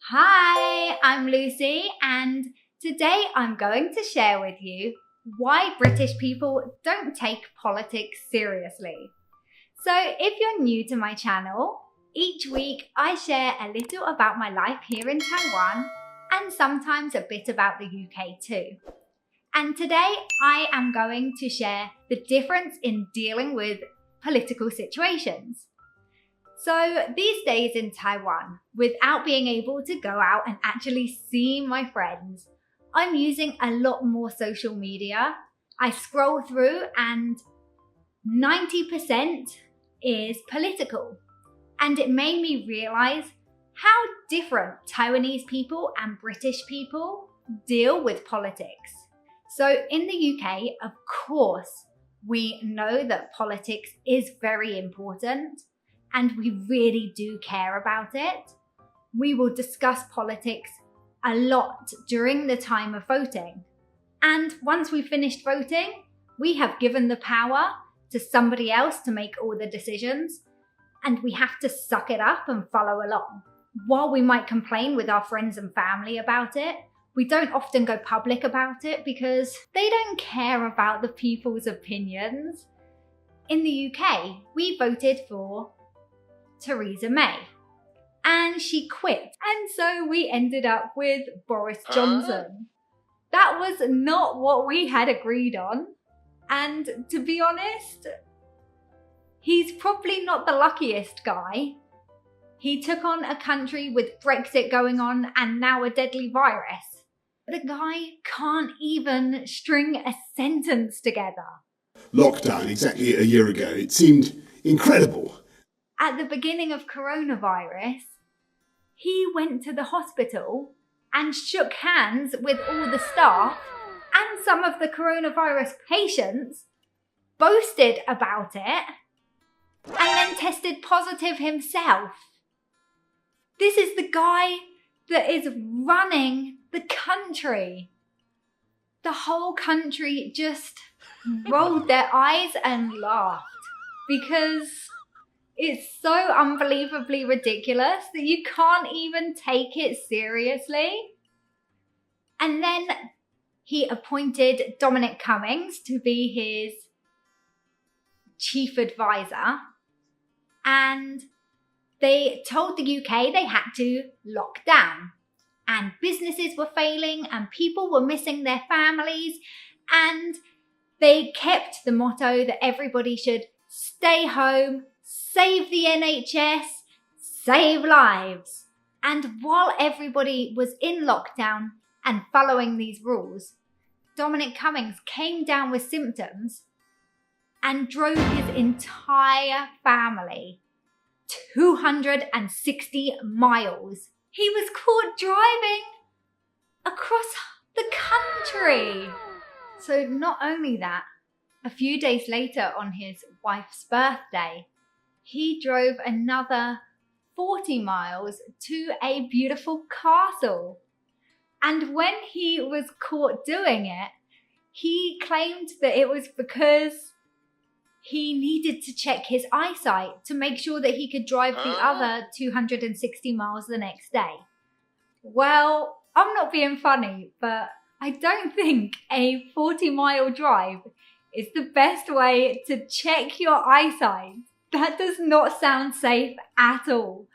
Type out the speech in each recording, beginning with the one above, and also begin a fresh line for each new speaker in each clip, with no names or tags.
Hi, I'm Lucy, and today I'm going to share with you why British people don't take politics seriously. So if you're new to my channel, each week I share a little about my life here in Taiwan and sometimes a bit about the UK too. And today I am going to share the difference in dealing with political situations. So these days in Taiwan, without being able to go out and actually see my friends, I'm using a lot more social media. I scroll through and 90% is political. And it made me realize how different Taiwanese people and British people deal with politics. So in the UK, of course, we know that politics is very important. And we really do care about it. We will discuss politics a lot during the time of voting. And once we've finished voting, we have given the power to somebody else to make all the decisions, and we have to suck it up and follow along. While we might complain with our friends and family about it, we don't often go public about it because they don't care about the people's opinions. In the UK, we voted for Theresa May, and she quit, and so we ended up with Boris Johnson. That was not what we had agreed on, and to be honest, he's probably not the luckiest guy. He took on a country with Brexit going on and now a deadly virus. The guy can't even string a sentence together.
Lockdown exactly a year ago, it seemed incredible.
At the beginning of coronavirus, he went to the hospital and shook hands with all the staff, and some of the coronavirus patients boasted about it and then tested positive himself. This is the guy that is running the country. The whole country just rolled their eyes and laughed because it's so unbelievably ridiculous that you can't even take it seriously. And then he appointed Dominic Cummings to be his chief advisor. And they told the UK they had to lock down. And businesses were failing and people were missing their families. And they kept the motto that everybody should stay home, save the NHS, save lives. And while everybody was in lockdown and following these rules, Dominic Cummings came down with symptoms and drove his entire family 260 miles. He was caught driving across the country. So not only that, a few days later on his wife's birthday, he drove another 40 miles to a beautiful castle. And when he was caught doing it, he claimed that it was because he needed to check his eyesight to make sure that he could drive the other 260 miles the next day. Well, I'm not being funny, but I don't think a 40-mile drive is the best way to check your eyesight. That does not sound safe at all.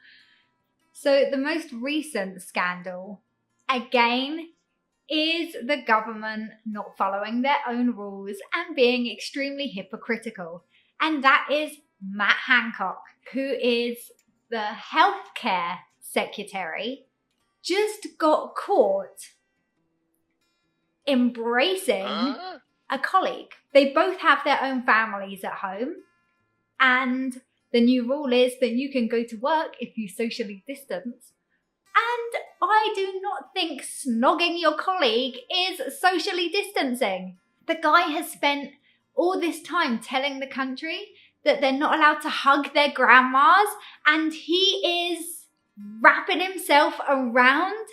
So the most recent scandal, again, is the government not following their own rules and being extremely hypocritical. And that is Matt Hancock, who is the healthcare secretary, just got caught embracing a colleague. They both have their own families at home. And the new rule is that you can go to work if you socially distance. And I do not think snogging your colleague is socially distancing. The guy has spent all this time telling the country that they're not allowed to hug their grandmas, and he is wrapping himself around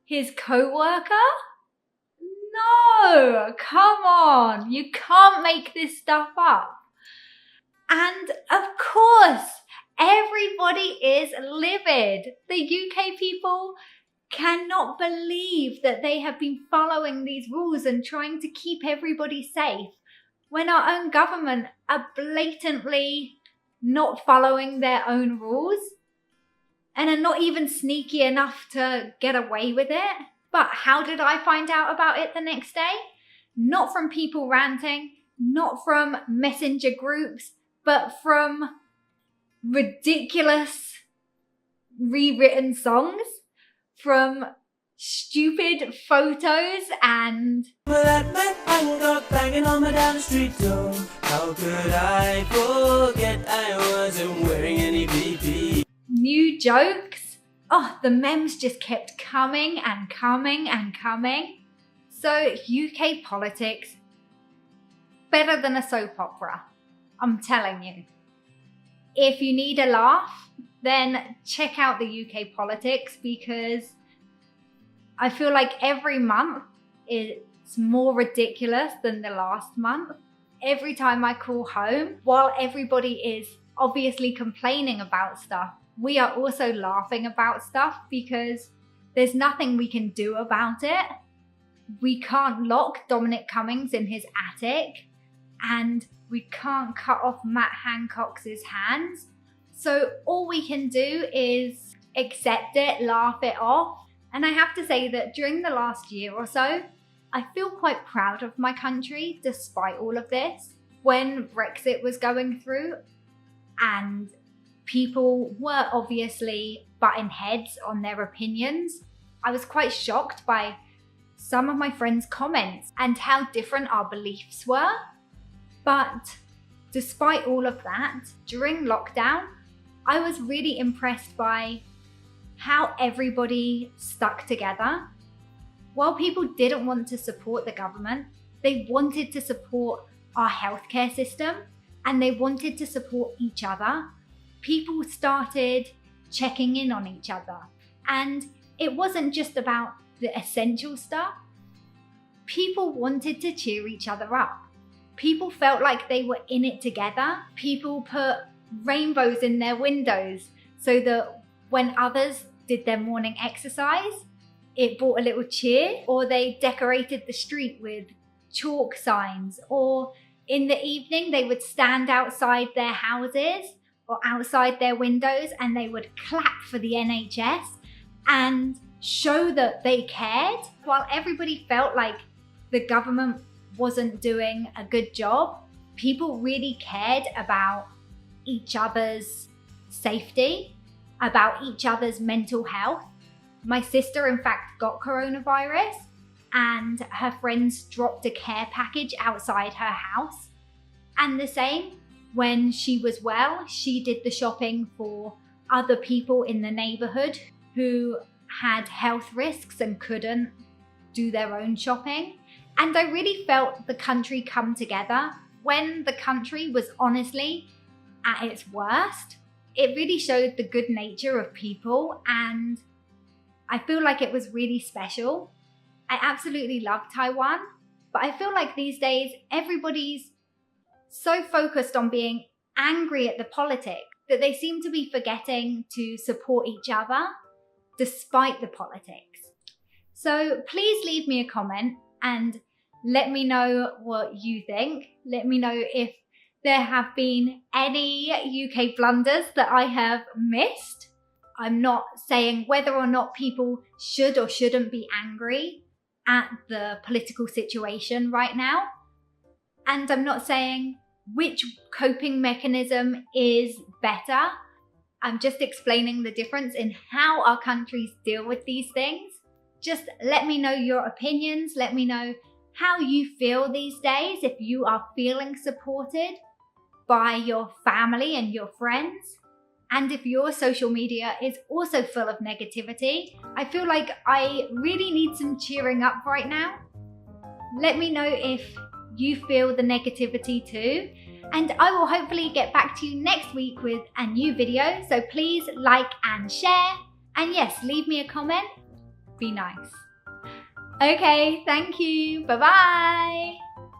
his co-worker? No, come on, you can't make this stuff up. And of course, everybody is livid. The UK people cannot believe that they have been following these rules and trying to keep everybody safe when our own government are blatantly not following their own rules and are not even sneaky enough to get away with it. But how did I find out about it the next day? Not from people ranting, not from messenger groups, but from ridiculous rewritten songs, from stupid photos and
Well, that night I woke up banging on my down the street door. How could I forget I wasn't wearing any PP?
new jokes. Oh, the memes just kept coming and coming and coming. So UK politics, better than a soap opera, I'm telling you. If you need a laugh, then check out the UK politics, because I feel like every month it's more ridiculous than the last month. Every time I call home, while everybody is obviously complaining about stuff, we are also laughing about stuff because there's nothing we can do about it. We can't lock Dominic Cummings in his attic, and we can't cut off Matt Hancock's hands. So all we can do is accept it, laugh it off. And I have to say that during the last year or so, I feel quite proud of my country despite all of this. When Brexit was going through and people were obviously butting heads on their opinions, I was quite shocked by some of my friends' comments and how different our beliefs were. But despite all of that, during lockdown, I was really impressed by how everybody stuck together. While people didn't want to support the government, they wanted to support our healthcare system and they wanted to support each other. People started checking in on each other, and it wasn't just about the essential stuff. People wanted to cheer each other up. People felt like they were in it together. People put rainbows in their windows so that when others did their morning exercise, it brought a little cheer. Or they decorated the street with chalk signs, or in the evening they would stand outside their houses or outside their windows and they would clap for the NHS and show that they cared. While everybody felt like the government wasn't doing a good job, people really cared about each other's safety, about each other's mental health. My sister, in fact, got coronavirus and her friends dropped a care package outside her house. And the same, when she was well, she did the shopping for other people in the neighborhood who had health risks and couldn't do their own shopping. And I really felt the country come together when the country was honestly at its worst. It really showed the good nature of people, and I feel like it was really special. I absolutely love Taiwan, but I feel like these days everybody's so focused on being angry at the politics that they seem to be forgetting to support each other despite the politics. So please leave me a comment and let me know what you think. Let me know if there have been any UK blunders that I have missed. I'm not saying whether or not people should or shouldn't be angry at the political situation right now. And I'm not saying which coping mechanism is better. I'm just explaining the difference in how our countries deal with these things. Just let me know your opinions. Let me know how you feel these days, if you are feeling supported by your family and your friends. And if your social media is also full of negativity, I feel like I really need some cheering up right now. Let me know if you feel the negativity too. And I will hopefully get back to you next week with a new video. So please like and share. And yes, leave me a comment. Be nice. Okay, thank you. Bye-bye.